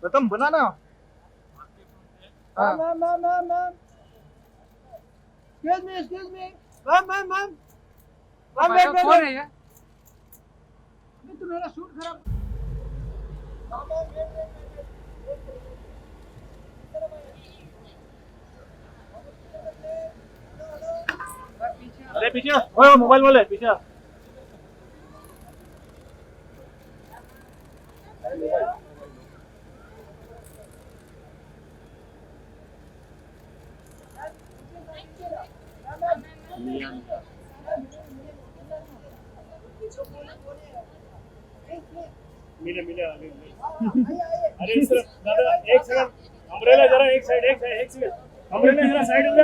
प्रथम बनाना। हाँ ma'am ma'am ma'am ma'am excuse me ma'am ma'am ma'am ma'am wait wait कौन है ये? अबे तू मेरा सूट खराब मैम मैम वेट अरे पीछे ओए मोबाइल वाले पीछे। मिले मिले अरे इस तरफ दादा एक सेकंड अम्ब्रेला जरा एक साइड एक सेकंड अम्ब्रेला जरा साइड हो जा।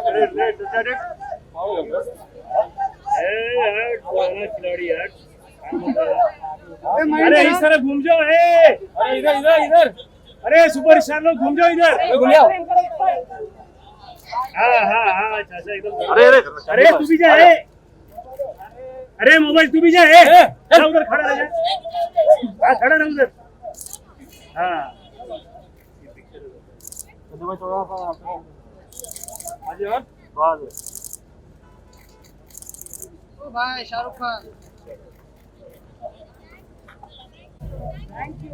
अरे रेड यार पुराना खिलाड़ी यार। अरे इस तरफ घूम जाओ। अरे इधर अरे सुपर स्टार लोग घूम जाओ इधर। हाँ अच्छा एकदम। अरे तू भी जा। अरे मोबाइल तू भी जा। उधर खड़ा रह जा। हाँ खड़ा रह उधर। हाँ ओ भाई Shahrukh Khan. Thank you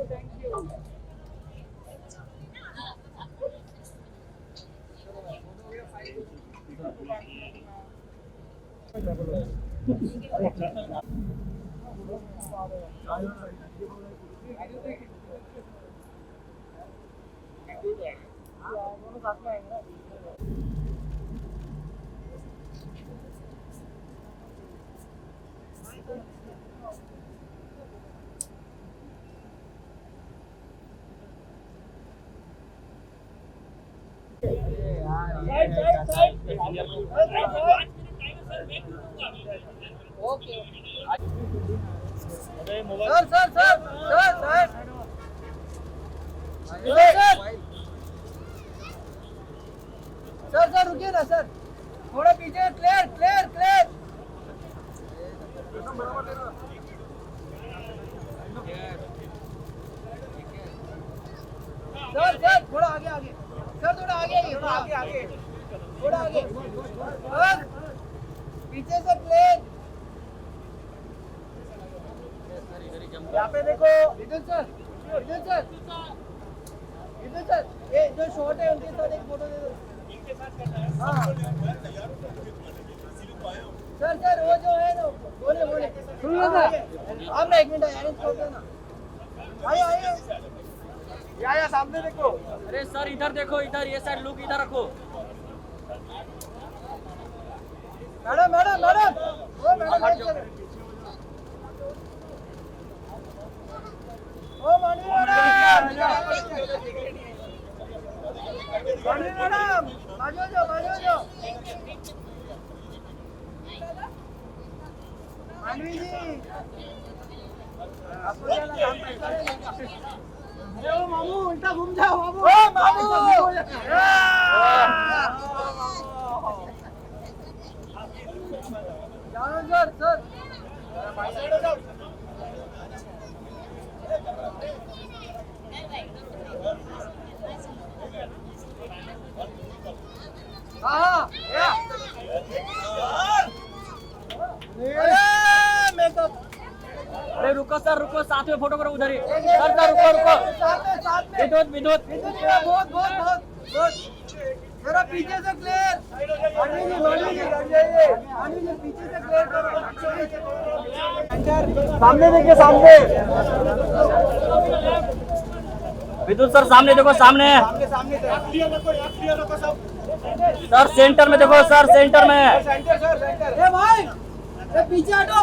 okay अरे मोबाइल सर रुकिए ना सर, थोड़ा पीछे। क्लियर सर थोड़ा आगे सर, थोड़ा आगे सर, पीछे से प्लेन। यहाँ पे देखो। इधर सर ये जो शॉट है उनके साथ एक फोटो दे दो। हाँ सर वो जो है ना, बोले सुन लो ना आप ना, 1 मिनट अरेंज कर दो ना। आइए या सामने देखो। अरे सर इधर देखो, इधर ये साइड लुक इधर रखो। मैडम ओ मैडम ओ मानी मैडम बाजू जाओ मानवी जी आपको क्या लगा? अरे ओ मामू उल्टा घूम जाओ मामू। ओ मामू जाओ सर हाँ मेकअप। अरे रुको सर, रुको, साथ में फोटो करो उधर ही। सर रुको साथ में विद्युत बहुत जरा पीछे से क्लियर। पीछे से क्लियर करो। सामने देखिए सामने विद्युत सर, सामने देखो, सामने सर, सेंटर में देखो सर, सेंटर में। ए भाई ए पीछे हटो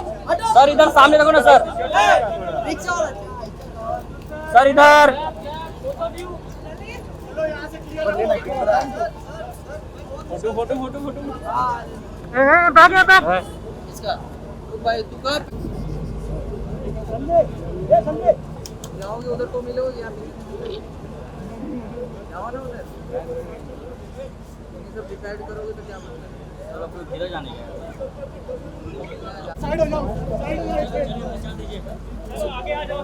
सर इधर सामने देखो ना सर। रिक्शा सर इधर फोटो इसका भाई तू कर जाओगे उधर तो मिलोगे यार। जाओ ना उधर, सब डिसाइड करोगे तो क्या मतलब। चलो धीरे जाने साइड हो जाओ। दीजिए। आगे आ जाओ।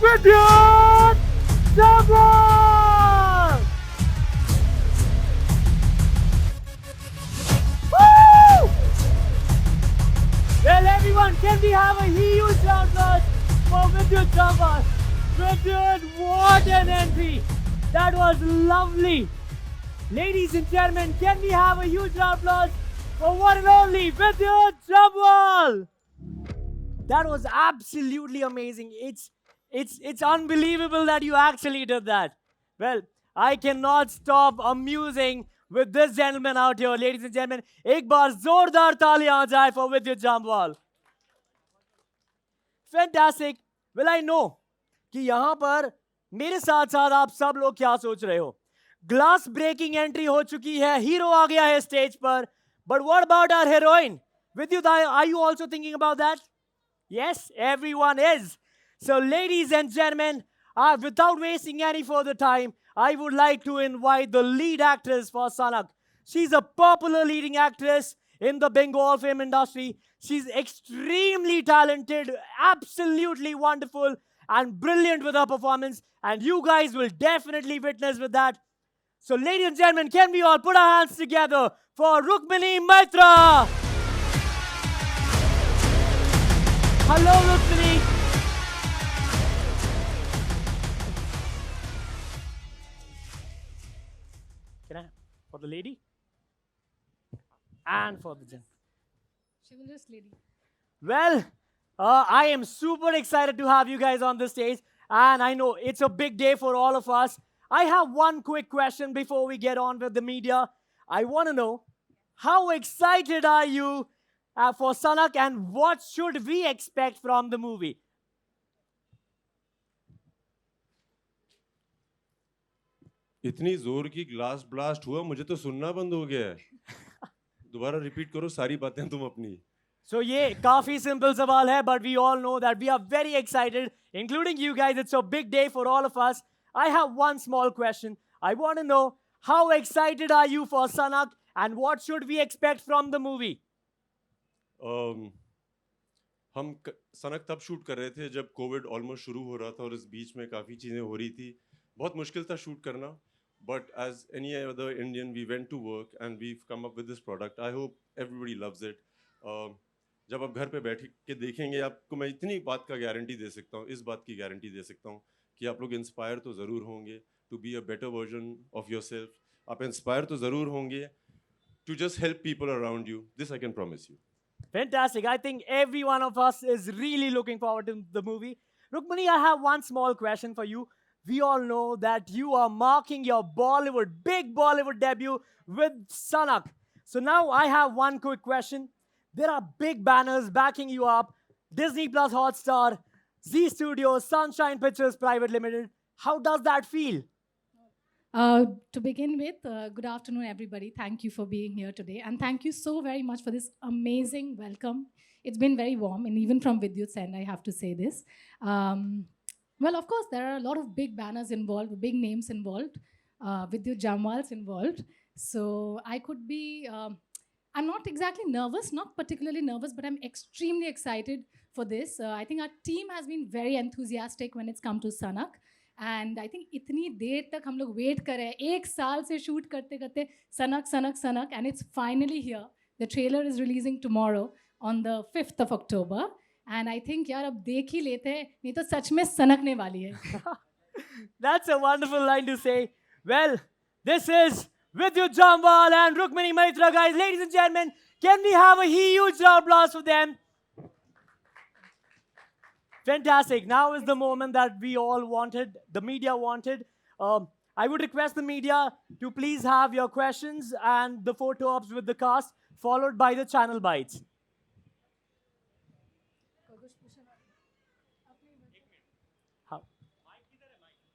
Vidyut Jammwal! Woo! Well, everyone, can we have a huge round of applause for Vidyut Jammwal? Vidyut, what an entry! That was lovely. Ladies and gentlemen, can we have a huge round of applause for one and only Vidyut Jammwal? That was absolutely amazing. It's unbelievable that you actually did that. Well, I cannot stop amusing with this gentleman out here, ladies and gentlemen. एक बार जोरदार तालियां आ जाए for Vidyut Jammwal. Fantastic. Well, I know कि यहाँ पर मेरे साथ साथ आप सब लोग क्या सोच रहे हो. ग्लास ब्रेकिंग एंट्री हो चुकी है, हीरो आ गया है स्टेज पर. But what about our heroine? Vidyut, are you also thinking about that? Yes, everyone is. So, ladies and gentlemen, without wasting any further time, I would like to invite the lead actress for Sanak. She's a popular leading actress in the Bengal film industry. She's extremely talented, absolutely wonderful, and brilliant with her performance. And you guys will definitely witness with that. So, ladies and gentlemen, can we all put our hands together for Rukmini Maitra? Hello, Rukmini. Can I? For the lady? And for the gentleman. Chivalrous lady. Well, I am super excited to have you guys on the stage. And I know it's a big day for all of us. I have one quick question before we get on with the media. I want to know, how excited are you for Sanak and what should we expect from the movie? इतनी जोर की glass blast हुआ मुझे तो सुनना बंद हो गया है. दोबारा रिपीट करो सारी बातें तुम अपनी. So ये काफी simple सवाल है, but we all know that we are very excited, including you guys. It's a big day for all of us. I have one small question. I want to know, how excited are you for Sanak and what should we expect from the movie? हम सनक तब shoot कर रहे थे जब Covid almost शुरू हो रहा था और इस बीच में काफ़ी चीज़ें हो रही थी. बहुत मुश्किल था शूट करना, but as any other Indian we went to work and we come up with this product. I hope everybody loves it. जब आप घर पे बैठ के देखेंगे, आपको मैं इतनी बात का गारंटी दे सकता हूँ, इस बात की गारंटी दे सकता हूँ कि आप लोग इंस्पायर तो ज़रूर होंगे to be a better version of yourself. आप इंस्पायर तो ज़रूर होंगे to just help people around you. This I can promise you. Fantastic. I think every one of us is really looking forward to the movie. Rukmini, I have one small question for you. We all know that you are marking your big Bollywood debut with Sanak. So now I have one quick question. There are big banners backing you up. Disney Plus Hotstar, Z Studios, Sunshine Pictures Private Limited. How does that feel? To begin with, good afternoon, everybody. Thank you for being here today. And thank you so very much for this amazing welcome. It's been very warm, and even from Vidyut's end, I have to say this. Well, of course, there are a lot of big banners involved, big names involved, Vidyut Jammwal's involved. So I could be, I'm not exactly nervous, not particularly nervous, but I'm extremely excited for this. I think our team has been very enthusiastic when it's come to Sanak. And I think इतनी देर तक हम लोग wait कर रहे हैं, 1 साल से shoot करते करते सनक सनक सनक, and it's finally here. The trailer is releasing tomorrow on the 5th of October. And I think यार अब देख ही लेते हैं, नहीं तो सच में सनकने वाली है. That's a wonderful line to say. Well, this is Vidyut Jammwal and Rukmini Maitra, guys. Ladies and gentlemen, can we have a huge round of applause for them? Fantastic. Now is the moment that we all wanted, the media wanted. I would request the media to please have your questions and the photo ops with the cast, followed by the channel bites.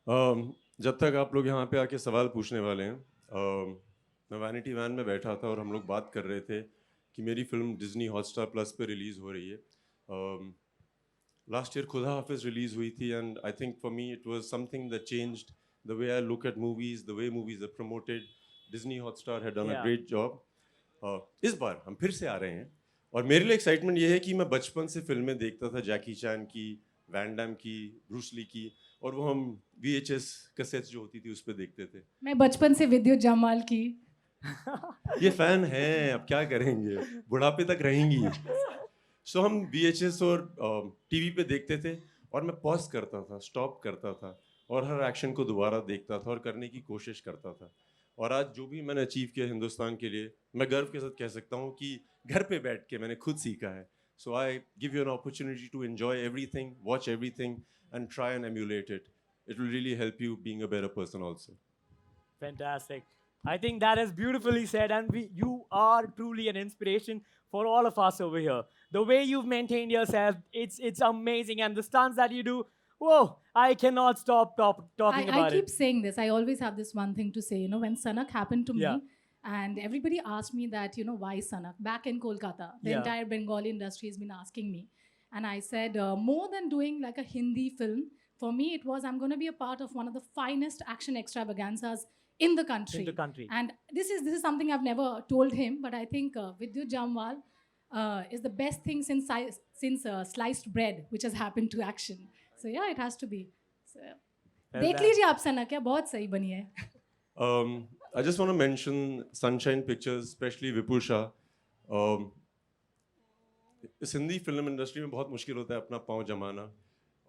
जब तक आप लोग यहाँ पे आके सवाल पूछने वाले हैं, मैं वैनिटी वैन में बैठा था और हम लोग बात कर रहे थे कि मेरी फिल्म डिज्नी हॉटस्टार प्लस पे रिलीज़ हो रही है. Last year, Khuda Hafiz release हुई थी, and I think for me it was something that changed the way I look at movies, the way movies are promoted. Disney Hotstar had done a great job. इस बार हम फिर से आ रहे हैं और मेरे लिए एक्साइटमेंट ये है कि मैं बचपन से फिल्में देखता था, जैकी चैन की, वैन डैम की, ब्रूस ली की, और वो हम VHS कैसेट्स जो होती थी उस पर देखते थे। मैं बचपन से विद्युत जम्वाल की। ये फैन है, अब क्या करेंगे, बुढ़ापे तक रहेंगी। सो हम VHS और टीवी पे देखते थे, और मैं पॉज करता था, स्टॉप करता था, और हर एक्शन को दोबारा देखता था और करने की कोशिश करता था। और आज जो भी मैंने अचीव किया हिंदुस्तान के लिए, मैं गर्व के साथ कह सकता हूँ कि घर पे बैठ के मैंने खुद सीखा है। So I give you an opportunity to enjoy everything, watch everything and try and emulate it. It will really help you being a better person also. Fantastic. I think that is beautifully said, and you are truly an inspiration for all of us over here. The way you've maintained yourself, it's amazing, and the stunts that you do, whoa! I cannot stop talking I about keep it. saying this. I always have this one thing to say. You know, when Sanak happened to me, Yeah. and everybody asked me that, you know, why Sanak? Back in Kolkata, the Yeah. entire Bengali industry has been asking me. And I said, more than doing like a Hindi film, for me it was, I'm going to be a part of one of the finest action extravaganzas in the country. In the country. And this is something I've never told him, but I think Vidyut Jamwal is the best thing since sliced bread, which has happened to action. So yeah, it has to be. So, देख लीजिए आप सना, क्या बहुत सही बनी है. I just want to mention Sunshine Pictures, especially Vipul Shah. इस Hindi film industry में बहुत मुश्किल होता है अपना पाँव जमाना,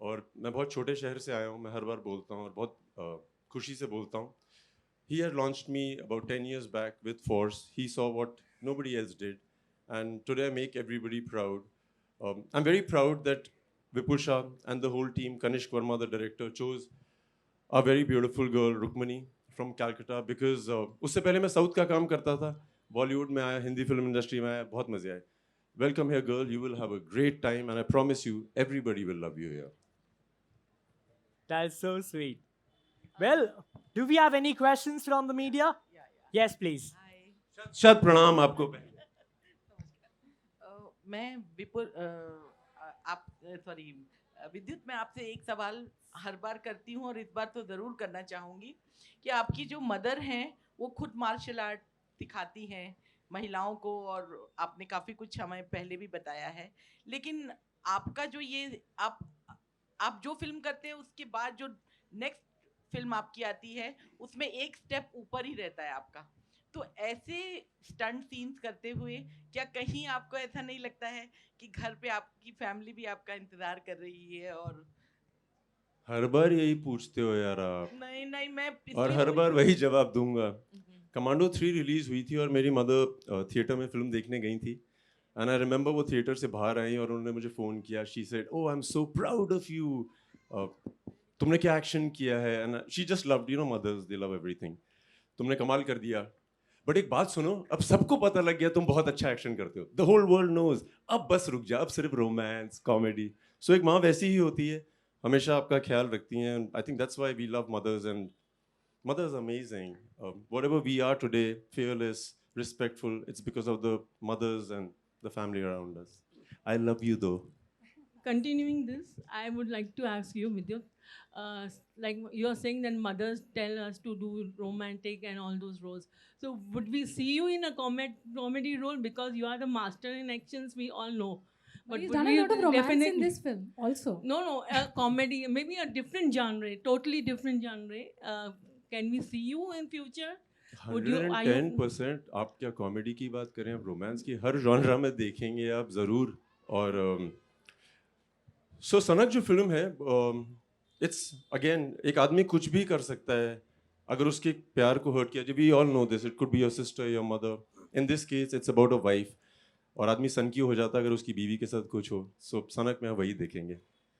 और मैं बहुत छोटे शहर से आया हूँ, मैं हर बार बोलता हूँ और बहुत खुशी से बोलता हूँ. He had launched me about 10 years back with Force. He saw what nobody else did, and today I make everybody proud. I'm very proud that Vipul Shah and the whole team, Kanishk Verma, the director, chose a very beautiful girl, Rukmani, from Calcutta, because उससे पहले मैं south का काम करता था, बॉलीवुड में आया, Hindi film industry में आया, बहुत मजे आए. Welcome here, girl. You will have a great time, and I promise you, everybody will love you here. That is so sweet. Well, do we have any questions from the media? Yes, please. शत प्रणाम आपको. मैं विपुल आप sorry विद्युत, मैं आपसे एक सवाल हर बार करती हूँ और इस बार तो ज़रूर करना चाहूँगी कि आपकी जो मदर हैं वो खुद मार्शल आर्ट सिखाती हैं महिलाओं को, और आपने काफ़ी कुछ हमें पहले भी बताया है, लेकिन आपका जो ये आप जो फिल्म करते हैं उसके बाद जो नेक्स्ट फिल्म आपकी आती है उसमें एक स्टेप ऊपर ही रहता है आपका. तो ऐसे स्टंट सीन्स करते हुए क्या कहीं आपको ऐसा नहीं लगता है कि घर पे आपकी फैमिली भी आपका इंतजार कर रही है? और हर बार यही पूछते हो यार आप. नहीं मैं और हर बार वही जवाब दूंगा. कमांडो 3 रिलीज हुई थी और मेरी मदर थिएटर में फिल्म देखने गई थी, एंड आई रिमेंबर वो थिएटर से बाहर आई और उन्होंने मुझे फ़ोन किया. She said, oh I am so proud of you, तुमने क्या एक्शन किया है. And she just loved, you know, mothers they love everything. तुमने कमाल कर दिया. बट एक बात सुनो, अब सबको पता लग गया तुम बहुत अच्छा एक्शन करते हो. The whole world knows. अब बस रुक जा, अब सिर्फ रोमांस, कॉमेडी. सो एक माँ वैसी ही होती है, हमेशा आपका ख्याल रखती हैं. I think that's why we love mothers, and mothers amazing. Whatever we are today, fearless, respectful, it's because of the mothers and the family around us. I love you though. Continuing this, I would like to ask you, Vidyut, like you are saying that mothers tell us to do romantic and all those roles. So would we see you in a comedy role, because you are the master in actions, we all know. But he's would done a we lot of romance in definitely- this film also. No, a comedy, maybe a different genre, totally different genre. Can we see you in future? Would you- are you- 110%. आप क्या comedy की बात करें, आप romance की, हर genre में देखेंगे आप ज़रूर. और सो सनक जो फिल्म है, इट्स अगेन, एक आदमी कुछ भी कर सकता है अगर उसके प्यार को हर्ट किया. We all know this. It could be your sister, your mother. In this case it's about a wife. और आदमी सन की हो जाता है अगर उसकी बीवी के साथ कुछ हो. सो सनक में वही देखेंगे.